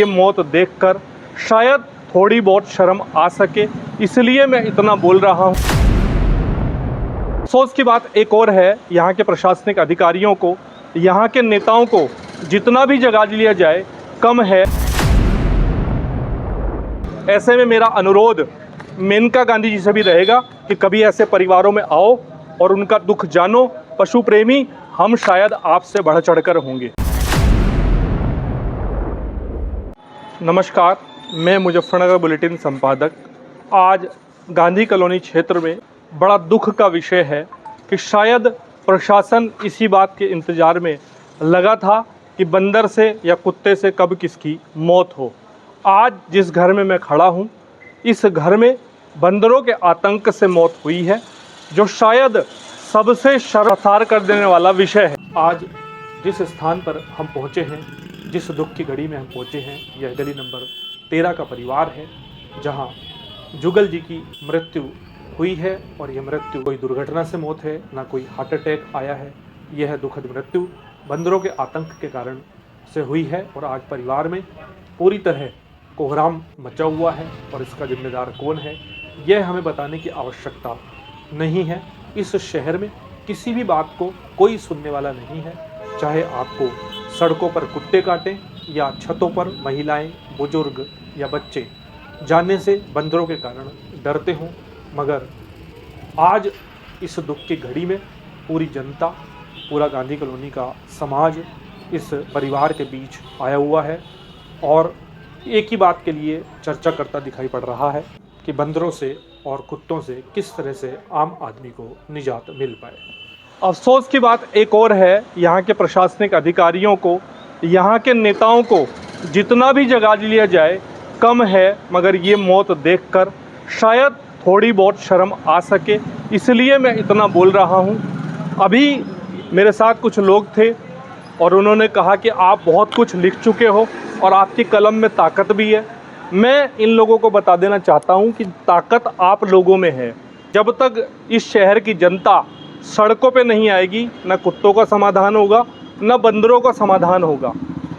ये मौत देखकर शायद थोड़ी बहुत शर्म आ सके, इसलिए मैं इतना बोल रहा हूँ। अफसोस की बात एक और है, यहाँ के प्रशासनिक अधिकारियों को, यहाँ के नेताओं को जितना भी जगा लिया जाए कम है। ऐसे में मेरा अनुरोध मेनका गांधी जी से भी रहेगा कि कभी ऐसे परिवारों में आओ और उनका दुख जानो। पशु प्रेमी हम शायद आपसे बढ़ चढ़कर होंगे। नमस्कार, मैं मुजफ्फरनगर बुलेटिन संपादक। आज गांधी कॉलोनी क्षेत्र में बड़ा दुख का विषय है कि शायद प्रशासन इसी बात के इंतज़ार में लगा था कि बंदर से या कुत्ते से कब किसकी मौत हो। आज जिस घर में मैं खड़ा हूँ, इस घर में बंदरों के आतंक से मौत हुई है, जो शायद सबसे शर्मसार कर देने वाला विषय है। आज जिस स्थान पर हम पहुँचे हैं, जिस दुख की घड़ी में हम पहुँचे हैं, यह गली नंबर 13 का परिवार है, जहाँ जुगल जी की मृत्यु हुई है। और यह मृत्यु कोई दुर्घटना से मौत है, ना कोई हार्ट अटैक आया है। यह दुखद मृत्यु बंदरों के आतंक के कारण से हुई है। और आज परिवार में पूरी तरह कोहराम मचा हुआ है और इसका जिम्मेदार कौन है, यह हमें बताने की आवश्यकता नहीं है। इस शहर में किसी भी बात को कोई सुनने वाला नहीं है, चाहे आपको सड़कों पर कुत्ते काटें या छतों पर महिलाएं, बुजुर्ग या बच्चे जाने से बंदरों के कारण डरते हों। मगर आज इस दुख की घड़ी में पूरी जनता, पूरा गांधी कॉलोनी का समाज इस परिवार के बीच आया हुआ है और एक ही बात के लिए चर्चा करता दिखाई पड़ रहा है कि बंदरों से और कुत्तों से किस तरह से आम आदमी को निजात मिल पाए। अफसोस की बात एक और है, यहाँ के प्रशासनिक अधिकारियों को, यहाँ के नेताओं को जितना भी जगा लिया जाए कम है। मगर ये मौत देखकर शायद थोड़ी बहुत शर्म आ सके, इसलिए मैं इतना बोल रहा हूँ। अभी मेरे साथ कुछ लोग थे और उन्होंने कहा कि आप बहुत कुछ लिख चुके हो और आपकी कलम में ताकत भी है। मैं इन लोगों को बता देना चाहता हूँ कि ताकत आप लोगों में है। जब तक इस शहर की जनता सड़कों पे नहीं आएगी, न कुत्तों का समाधान होगा, न बंदरों का समाधान होगा।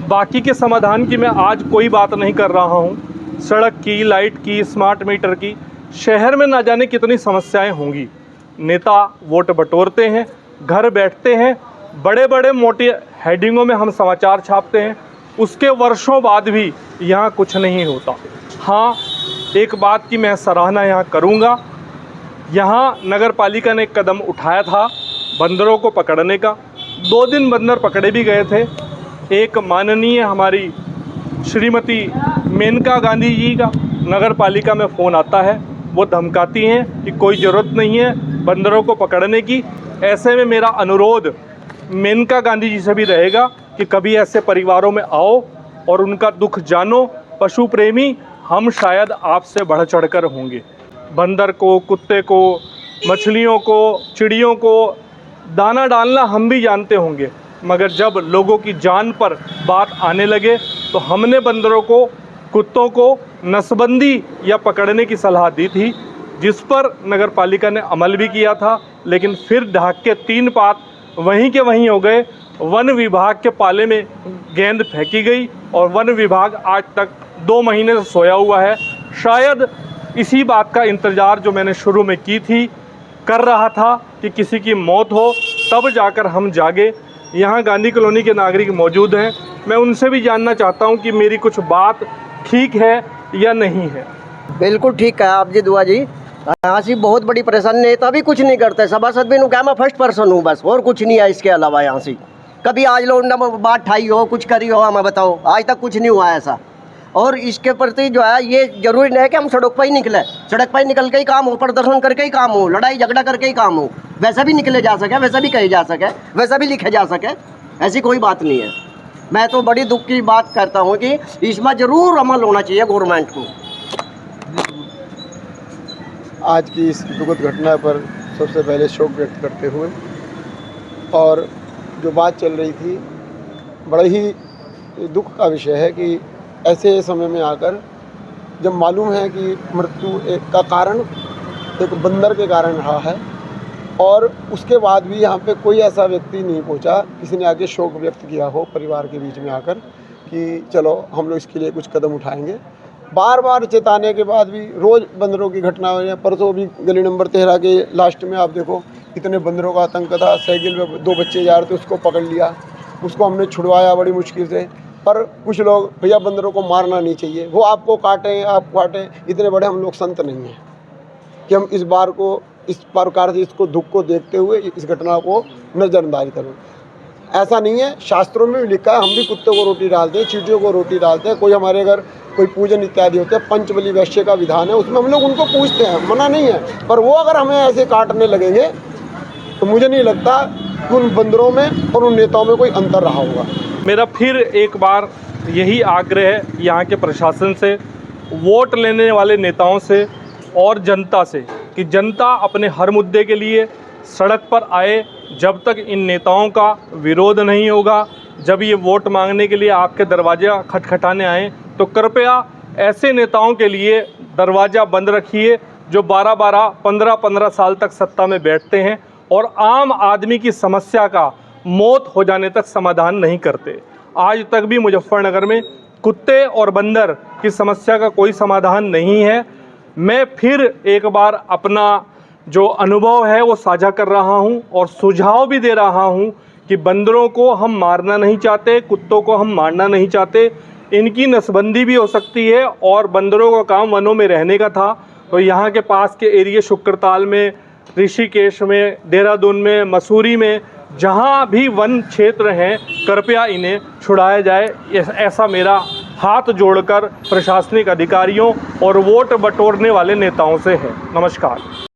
बाकी के समाधान की मैं आज कोई बात नहीं कर रहा हूँ। सड़क की, लाइट की, स्मार्ट मीटर की, शहर में ना जाने कितनी समस्याएं होंगी। नेता वोट बटोरते हैं, घर बैठते हैं, बड़े बड़े मोटी हेडिंगों में हम समाचार छापते हैं, उसके वर्षों बाद भी यहाँ कुछ नहीं होता। हाँ, एक बात की मैं सराहना यहाँ करूँगा, यहाँ नगर पालिका ने एक कदम उठाया था बंदरों को पकड़ने का। 2 दिन बंदर पकड़े भी गए थे। एक माननीय हमारी श्रीमती मेनका गांधी जी का नगर पालिका में फ़ोन आता है, वो धमकाती हैं कि कोई ज़रूरत नहीं है बंदरों को पकड़ने की। ऐसे में मेरा अनुरोध मेनका गांधी जी से भी रहेगा कि कभी ऐसे परिवारों में आओ और उनका दुख जानो। पशु प्रेमी हम शायद आपसे बढ़ चढ़कर होंगे। बंदर को, कुत्ते को, मछलियों को, चिड़ियों को दाना डालना हम भी जानते होंगे, मगर जब लोगों की जान पर बात आने लगे तो हमने बंदरों को, कुत्तों को नसबंदी या पकड़ने की सलाह दी थी, जिस पर नगर पालिका ने अमल भी किया था। लेकिन फिर ढाक के 3 पात वहीं के वहीं हो गए। वन विभाग के पाले में गेंद फेंकी गई और वन विभाग आज तक 2 महीने से सोया हुआ है। शायद इसी बात का इंतज़ार जो मैंने शुरू में की थी, कर रहा था कि किसी की मौत हो तब जाकर हम जागे। यहाँ गांधी कॉलोनी के नागरिक मौजूद हैं, मैं उनसे भी जानना चाहता हूँ कि मेरी कुछ बात ठीक है या नहीं है। बिल्कुल ठीक है आप जी दुआ जी। यहाँ से बहुत बड़ी परेशानी, नेता भी कुछ नहीं करते, सभासद भी क्या, मैं फर्स्ट पर्सन हूँ बस, और कुछ नहीं है इसके अलावा। यहाँ से कभी आज लो न बात ठाई हो, कुछ करी हो, हमें बताओ, आज तक कुछ नहीं हुआ ऐसा। और इसके प्रति जो है, ये जरूरी नहीं है कि हम सड़क पर ही निकले, सड़क पर ही निकल के ही काम हो, प्रदर्शन करके ही काम हो, लड़ाई झगड़ा करके ही काम हो, वैसा भी निकले जा सके, वैसा भी कहे जा सके, वैसा भी लिखे जा सके, ऐसी कोई बात नहीं है। मैं तो बड़ी दुख की बात करता हूँ कि इसमें ज़रूर अमल होना चाहिए गवर्नमेंट को। आज की इस दुखद घटना पर सबसे पहले शोक व्यक्त करते हुए, और जो बात चल रही थी, बड़ा ही दुख का विषय है कि ऐसे समय में आकर जब मालूम है कि मृत्यु का कारण एक बंदर के कारण रहा है, और उसके बाद भी यहाँ पे कोई ऐसा व्यक्ति नहीं पहुँचा, किसी ने आगे शोक व्यक्त किया हो परिवार के बीच में आकर कि चलो हम लोग इसके लिए कुछ कदम उठाएंगे। बार बार चेताने के बाद भी रोज़ बंदरों की घटना हो रही है। परसों भी गली नंबर 13 के लास्ट में आप देखो इतने बंदरों का आतंक था। साइकिल में 2 बच्चे जा रहे थे, उसको पकड़ लिया, उसको हमने छुड़वाया बड़ी मुश्किल से। पर कुछ लोग भैया बंदरों को मारना नहीं चाहिए, वो आपको काटें आप काटें, इतने बड़े हम लोग संत नहीं हैं कि हम इस प्रकार से इसको दुख को देखते हुए इस घटना को नज़रअंदाज करें। ऐसा नहीं है, शास्त्रों में भी लिखा है, हम भी कुत्तों को रोटी डालते हैं, चींटियों को रोटी डालते हैं। कोई हमारे घर कोई पूजन इत्यादि होते हैं, पंचबली वैश्य का विधान है, उसमें हम लोग उनको पूजते हैं, मना नहीं है। पर वो अगर हमें ऐसे काटने लगेंगे तो मुझे नहीं लगता कि उन बंदरों में और उन नेताओं में कोई अंतर रहा होगा। मेरा फिर एक बार यही आग्रह है यहाँ के प्रशासन से, वोट लेने वाले नेताओं से और जनता से कि जनता अपने हर मुद्दे के लिए सड़क पर आए। जब तक इन नेताओं का विरोध नहीं होगा, जब ये वोट मांगने के लिए आपके दरवाज़ा खटखटाने आए, तो कृपया ऐसे नेताओं के लिए दरवाज़ा बंद रखिए जो 12-12, 15-15 साल तक सत्ता में बैठते हैं और आम आदमी की समस्या का मौत हो जाने तक समाधान नहीं करते। आज तक भी मुजफ्फरनगर में कुत्ते और बंदर की समस्या का कोई समाधान नहीं है। मैं फिर एक बार अपना जो अनुभव है वो साझा कर रहा हूँ और सुझाव भी दे रहा हूँ कि बंदरों को हम मारना नहीं चाहते, कुत्तों को हम मारना नहीं चाहते। इनकी नसबंदी भी हो सकती है और बंदरों का काम वनों में रहने का था, तो यहाँ के पास के एरिया शुक्रताल में, ऋषिकेश में, देहरादून में, मसूरी में, जहाँ भी वन क्षेत्र हैं, कृपया इन्हें छुड़ाया जाए। ऐसा मेरा हाथ जोड़कर प्रशासनिक अधिकारियों और वोट बटोरने वाले नेताओं से है। नमस्कार।